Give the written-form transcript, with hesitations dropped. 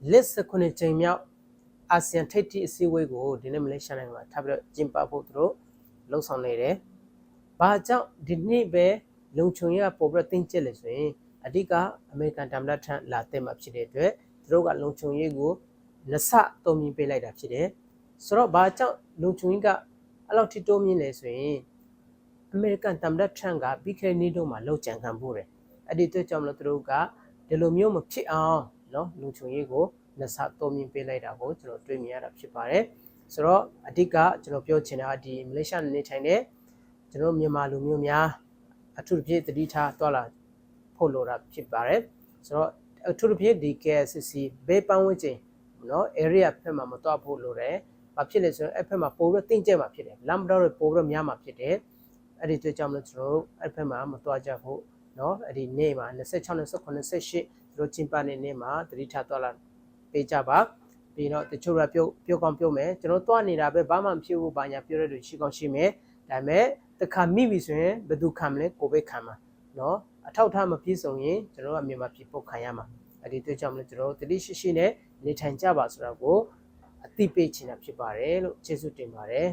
list ခုနှစ်ချိန်မြောက်အာဆီယံထိပ်သီးအစည်းအဝေးကိုဒီနေ့မလေးရှားနိုင်ငံမှာထပ်ပြီးတော့ကျင်းပဖို့သူတို့လှုံ့ဆော်နေတယ်။ဘာကြောင့်ဒီနေ့ပဲလုံခြုံရေးကပို့ပြီးတော့တင်းကျပ်လေဆိုရင်အဓိကအမေရိကန်သမ္မတထံလာတဲ့မှာဖြစ်တဲ့အတွက်သူတို့ကလုံခြုံရေးကိုလက်ဆတုံးမြင်ပေးလိုက်တာဖြစ်တယ်။ဆိုတော့ဘာကြောင့်လုံခြုံရေးကအဲ့လောက်ထိတိုးမြင့်လဲဆိုရင်အမေရိကန်သမ္မတထံကပြီးခဲ့တဲ့နေ့တုန်းမှာလှုပ်ကြံခံဖို့တယ်။အဲ့ဒီအတွက်ကြောင့်မလို့သူတို့ကဒီလိုမျိုးမဖြစ်အောင်နော်လုံခြုံရေးကိုလက်ဆတုံးမြင်ပေးလိုက်တာကိုကျွန်တော်တွေ့မြင်ရတာဖြစ်ပါတယ်။ဆိုတော့အဓိကကျွန်တော်ပြောချင်တာဒီမလေးရှားနေထိုင်တဲ့ကျွန်တော်မြန်မာလူမျိုးများအထူးသဖြင့်တတိထားတွာလာဖို့လိုတာဖြစ်ပါတယ်ဆိုတော့အထူးသဖြင့်ဒီ KSCC ဘေးပန်းဝန်းကျင်နော် area ဖက်မှာမတွားဖို့လိုတယ်ဘာဖြစ်လဲဆိုရင်အဲ့ဖက်မှာပို့ပြီးတင်းကျပ်မှာဖြစ်တယ်လမ်းမတော်တွေပို့ပြီးများမှာဖြစ်တယ်အဲ့ဒီအတွက်ကြောင့်မလို့ကျွန်တော်တို့အဲ့ဖက်မှာမတွားကြဖို့နော်အဲ့ဒီနေ့မှာ26 28 28တို့ချင်းပနေနေ့မှာတတိထားတွာလာပေးကြပါပြီးတော့တချို့ကပြောကောင်းပြောမယ်ကျွန်တော်တွားနေတာပဲဘာမှမဖြစ်ဘူးဘာညာပြောတဲ့လူရှိကောင်းရှိမယ်ဒါပေမဲ့တခါမိပြီဆိုရင်ဘယ်သူခံမလဲကိုပဲခံမှာနော်အထောက်ထားမပြည့်စုံရင်ကျွန်တော်ကမြန်မာပြည်ပို့ခံရမှာအဲ့ဒီအတွက်ကြောင့်မလို့ကျွန်တော်တို့တတိရှိရှိနဲ့နေထိုင်ကြပါဆိုတာကိုအသိပေးချင်တာဖြစ်ပါတယ်လို့ကျေးဇူးတင်ပါတယ်